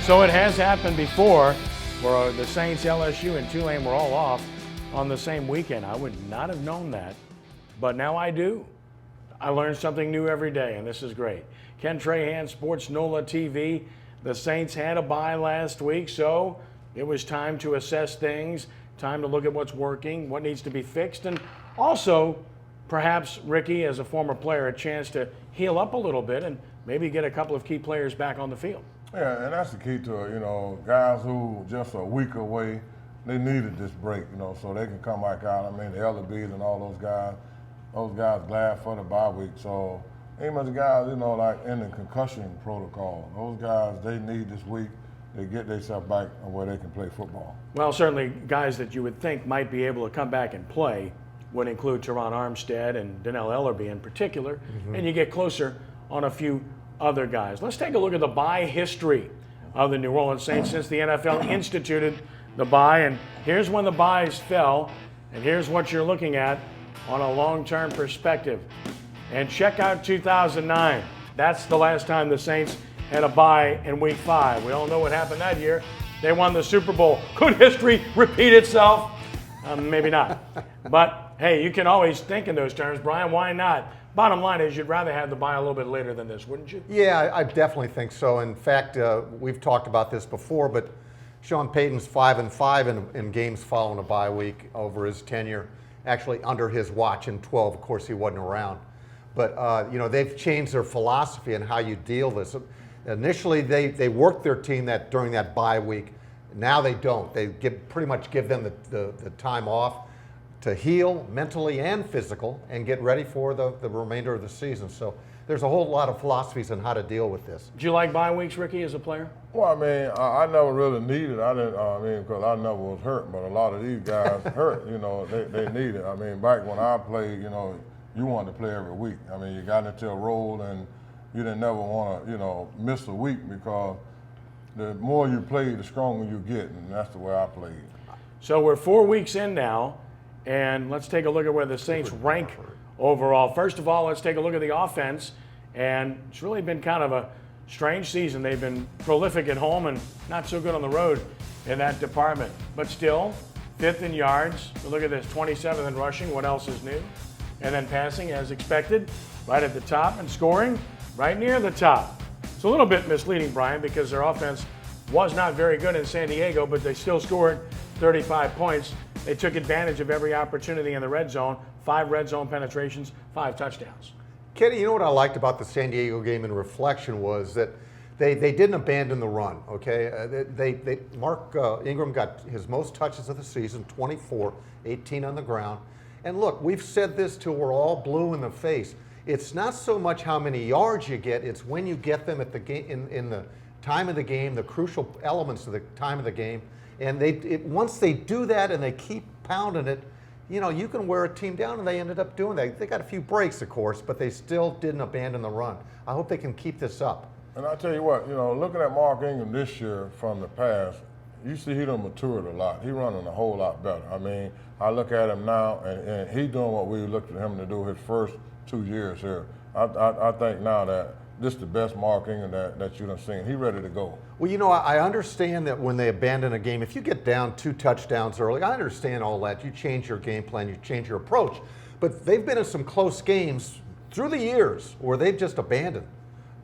So it has happened before where the Saints, LSU, and Tulane were all off on the same weekend. I would not have known that, but now I do. I learn something new every day, and this is great. Ken Trahan, sportsNOLAtv. The Saints had a bye last week, so it was time to assess things, time to look at what's working, what needs to be fixed, and also perhaps, Ricky, as a former player, a chance to heal up a little bit and maybe get a couple of key players back on the field. Yeah, and that's the key to it. You know, guys who just a week away, they needed this break, you know, so they can come back out. I mean, the LBs and all those guys glad for the bye week. So ain't much guys, you know, like in the concussion protocol. Those guys, they need this week to get themselves back where they can play football. Well, certainly guys that you would think might be able to come back and play would include Teron Armstead and Donnell Ellerbe in particular, and you get closer on a few other guys. Let's take a look at the bye history of the New Orleans Saints since the NFL instituted the bye. And here's when the byes fell, and here's what you're looking at on a long-term perspective. And check out 2009. That's the last time the Saints had a bye in Week 5. We all know what happened that year. They won the Super Bowl. Could history repeat itself? Maybe not. But, hey, you can always think in those terms, Brian. Why not? Bottom line is you'd rather have the bye a little bit later than this, wouldn't you? Yeah, I definitely think so. In fact, we've talked about this before, but Sean Payton's 5-5 in games following a bye week over his tenure, actually under his watch in 12. Of course, he wasn't around. But, you know, they've changed their philosophy and how you deal with this. Initially, they worked their team during that bye week. Now they don't. They pretty much give them the time off to heal mentally and physical and get ready for the remainder of the season. So there's a whole lot of philosophies on how to deal with this. Do you like bye weeks, Ricky, as a player? Well, I mean, I never really needed it. I didn't. I mean, because I never was hurt, but a lot of these guys hurt. You know, they need it. I mean, back when I played, you know, you wanted to play every week. I mean, you got into a role and you didn't never want to, you know, miss a week because the more you play, the stronger you get, and that's the way I played. So we're 4 weeks in now, and let's take a look at where the Saints rank overall. First of all, let's take a look at the offense, and it's really been kind of a strange season. They've been prolific at home and not so good on the road in that department. But still, 5th in yards. Look at this, 27th in rushing. What else is new? And then passing, as expected, right at the top, and scoring right near the top. It's a little bit misleading, Brian, because their offense was not very good in San Diego, but they still scored 35 points. They took advantage of every opportunity in the red zone, 5 red zone penetrations, 5 touchdowns. Kenny, you know what I liked about the San Diego game in reflection was that they didn't abandon the run, okay? Mark Ingram got his most touches of the season, 24, 18 on the ground. And look, we've said this till we're all blue in the face. It's not so much how many yards you get, it's when you get them at the game, in the time of the game, the crucial elements of the time of the game. And once they do that and they keep pounding it, you know, you can wear a team down, and they ended up doing that. They got a few breaks, of course, but they still didn't abandon the run. I hope they can keep this up. And I tell you what, you know, looking at Mark Ingram this year from the past, you see he done matured a lot. He running a whole lot better. I mean, I look at him now, and he doing what we looked at him to do his first 2 years here. I think now that this is the best Mark Ingram that you done seen. He ready to go. Well, you know, I understand that when they abandon a game, if you get down 2 touchdowns early, I understand all that. You change your game plan, you change your approach. But they've been in some close games through the years where they've just abandoned.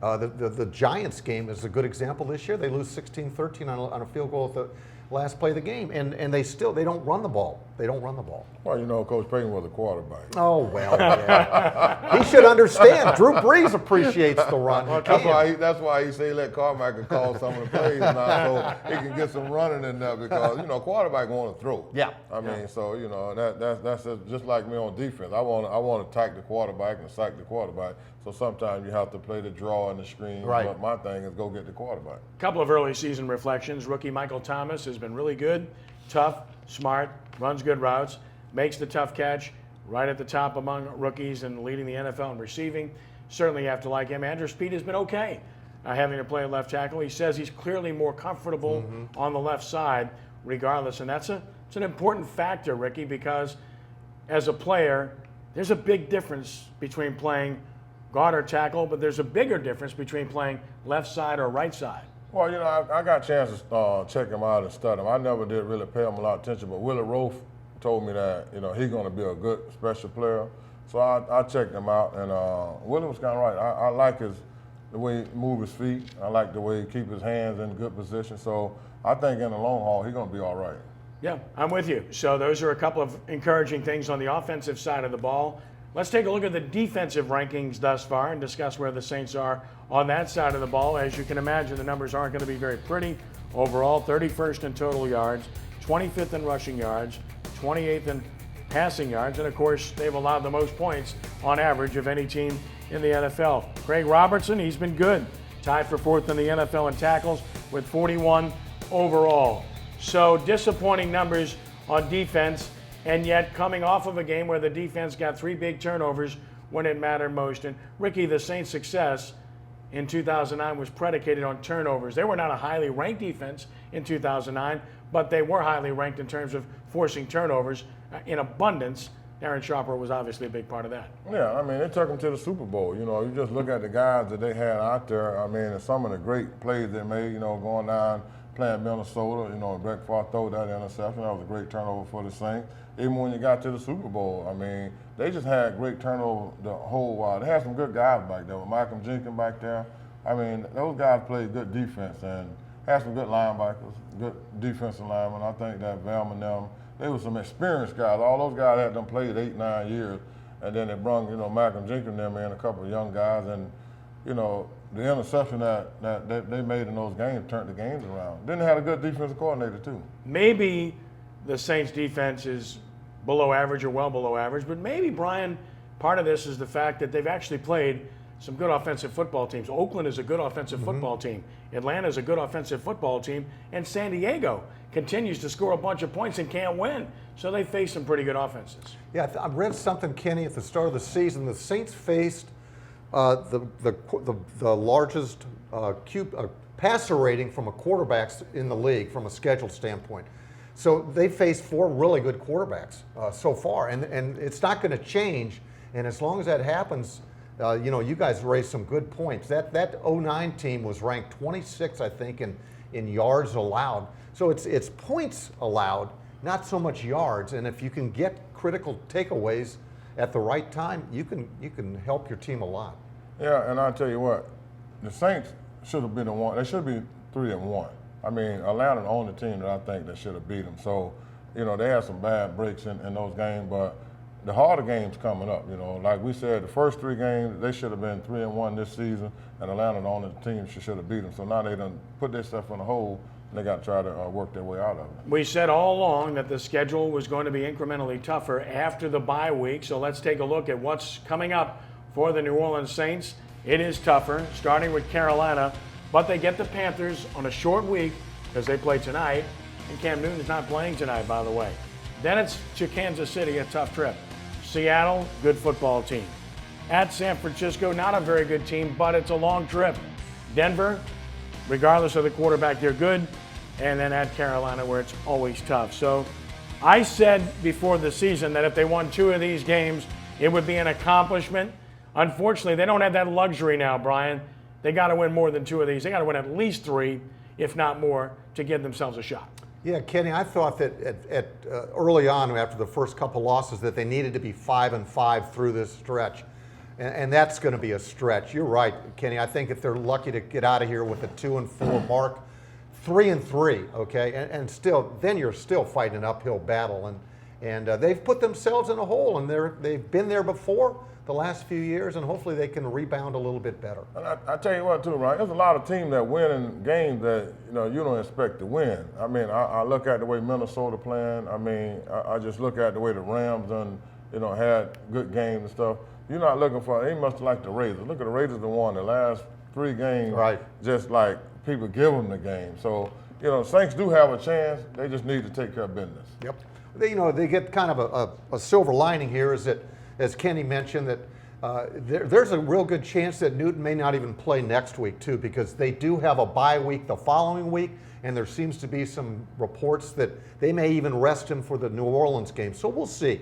The Giants game is a good example this year. They lose 16-13 on a field goal at the last play of the game, and they don't run the ball. They don't run the ball. Well, you know, Coach Payton was a quarterback. Oh, well, yeah. He should understand. Drew Brees appreciates the run. Well, that's why he say let Carmichael call some of the plays now so he can get some running in there because, you know, quarterback want to throw. Yeah. I mean, so, you know, that's just like me on defense. I want to attack the quarterback and sack the quarterback. So sometimes you have to play the draw and the screen. Right. But my thing is go get the quarterback. Couple of early season reflections. Rookie Michael Thomas has been really good, tough, smart, runs good routes, makes the tough catch, right at the top among rookies and leading the NFL in receiving. Certainly you have to like him. Andrew Speed has been okay having to play at left tackle. He says he's clearly more comfortable on the left side regardless, and it's an important factor, Ricky, because as a player, there's a big difference between playing guard or tackle, but there's a bigger difference between playing left side or right side. Well, you know, I got a chance to check him out and study him. I never did really pay him a lot of attention, but Willie Roaf told me that, you know, he's going to be a good special player. So I checked him out, and Willie was kind of right. I like the way he move his feet. I like the way he keep his hands in good position. So I think in the long haul, he's going to be all right. Yeah, I'm with you. So those are a couple of encouraging things on the offensive side of the ball. Let's take a look at the defensive rankings thus far and discuss where the Saints are on that side of the ball. As you can imagine, the numbers aren't going to be very pretty. Overall, 31st in total yards, 25th in rushing yards, 28th in passing yards, and of course, they've allowed the most points on average of any team in the NFL. Craig Robertson, he's been good. Tied for 4th in the NFL in tackles with 41 overall. So disappointing numbers on defense, and yet coming off of a game where the defense got 3 big turnovers when it mattered most. And Ricky, the Saints' success in 2009 was predicated on turnovers. They were not a highly ranked defense in 2009, but they were highly ranked in terms of forcing turnovers in abundance. Darren Sharper was obviously a big part of that. Yeah, I mean, it took them to the Super Bowl. You know, you just look at the guys that they had out there. I mean, and some of the great plays they made, you know, going down, playing Minnesota, you know, Brett Favre threw that interception. That was a great turnover for the Saints. Even when you got to the Super Bowl, I mean, they just had great turnover the whole while. They had some good guys back there with Malcolm Jenkins back there. I mean, those guys played good defense and had some good linebackers, good defensive linemen. I think that Velma and them, they were some experienced guys. All those guys had them played 8-9 years, and then they brung, you know, Malcolm Jenkins and them in, a couple of young guys, and, you know, the interception that they made in those games turned the games around. Then they had a good defensive coordinator too. Maybe the Saints defense is below average or well below average, but maybe, Brian, part of this is the fact that they've actually played some good offensive football teams. Oakland is a good offensive football team. Atlanta is a good offensive football team. And San Diego continues to score a bunch of points and can't win. So they face some pretty good offenses. Yeah, I read something, Kenny, at the start of the season. The Saints faced the largest passer rating from a quarterbacks in the league from a schedule standpoint. So they faced 4 really good quarterbacks so far, and it's not going to change. And as long as that happens, you know, you guys raised some good points. That 09 team was ranked 26, I think, in yards allowed. So it's points allowed, not so much yards. And if you can get critical takeaways at the right time, you can help your team a lot. Yeah, and I'll tell you what, the Saints should have been one. They should be 3-1. I mean, Atlanta the only team that I think that should have beat them. So, you know, they had some bad breaks in those games, but the harder games coming up, you know, like we said, the first 3 games, they should have been 3-1 this season, and Atlanta the only team should have beat them. So now they done put their stuff in a hole, and they got to try to work their way out of it. We said all along that the schedule was going to be incrementally tougher after the bye week, so let's take a look at what's coming up for the New Orleans Saints. It is tougher, starting with Carolina, but they get the Panthers on a short week because they play tonight, and Cam Newton's not playing tonight, by the way. Then it's to Kansas City, a tough trip. Seattle, good football team. At San Francisco, not a very good team, but it's a long trip. Denver, regardless of the quarterback, they're good. And then at Carolina, where it's always tough. So I said before the season that if they won 2 of these games, it would be an accomplishment. Unfortunately, they don't have that luxury now, Brian. They got to win more than 2 of these. They got to win at least 3, if not more, to give themselves a shot. Yeah, Kenny, I thought that early on, after the first couple losses, that they needed to be 5-5 through this stretch. And that's going to be a stretch. You're right, Kenny. I think if they're lucky to get out of here with a 2-4 mark, 3-3, okay, and still, then you're still fighting an uphill battle. And they've put themselves in a hole, and they've been there before the last few years, and hopefully they can rebound a little bit better. And I tell you what, too, right? There's a lot of teams that win in games that you don't expect to win. I mean, I look at the way Minnesota playing. I mean, I just look at the way the Rams had good games and stuff. You're not looking for. They must like the Raiders. Look at the Raiders that won the last 3 games. Right. Just like people give them the game. So Saints do have a chance. They just need to take care of business. Yep. They get kind of a silver lining here is that, as Kenny mentioned, that there's a real good chance that Newton may not even play next week, too, because they do have a bye week the following week, and there seems to be some reports that they may even rest him for the New Orleans game. So we'll see.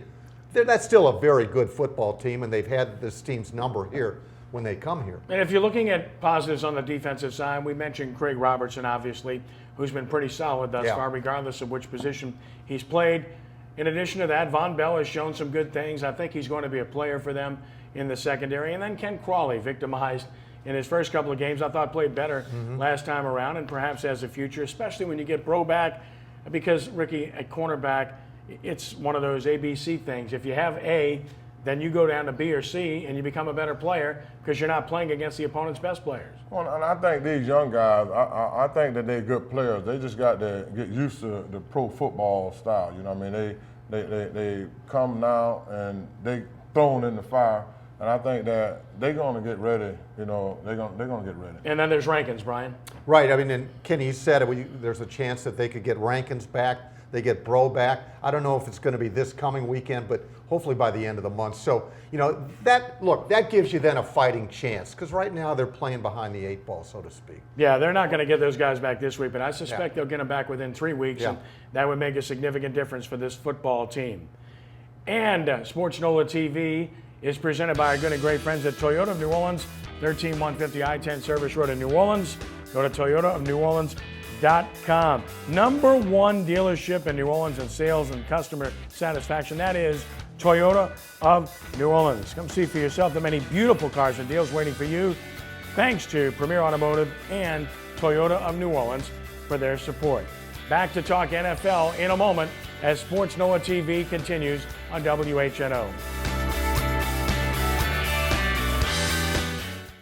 That's still a very good football team, and they've had this team's number here when they come here. And if you're looking at positives on the defensive side, we mentioned Craig Robertson, obviously, who's been pretty solid thus far, regardless of which position he's played. In addition to that, Von Bell has shown some good things. I think he's going to be a player for them in the secondary. And then Ken Crawley, victimized in his first couple of games, I thought played better last time around and perhaps has a future, especially when you get Bro back, because, Ricky, at cornerback, it's one of those ABC things. If you have A, then you go down to B or C and you become a better player because you're not playing against the opponent's best players. Well, and I think these young guys, I think that they're good players. They just got to get used to the pro football style. You know what I mean? They come now and they thrown in the fire. And I think that they're going to get ready. You know, they're going to get ready. And then there's Rankins, Brian. Right. I mean, and Kenny said there's a chance that they could get Rankins back. They get Bro back. I don't know if it's going to be this coming weekend, but hopefully by the end of the month. So, you know, that gives you then a fighting chance, because right now they're playing behind the 8 ball, so to speak. Yeah, they're not going to get those guys back this week, but I suspect they'll get them back within 3 weeks, and that would make a significant difference for this football team. And Sports NOLA TV is presented by our good and great friends at Toyota of New Orleans, 13150 I-10 Service Road in New Orleans. Go to toyotaofneworleans.com. Number one dealership in New Orleans in sales and customer satisfaction. That is Toyota of New Orleans. Come see for yourself the many beautiful cars and deals waiting for you. Thanks to Premier Automotive and Toyota of New Orleans for their support. Back to talk NFL in a moment as Sports NOLA TV continues on WHNO.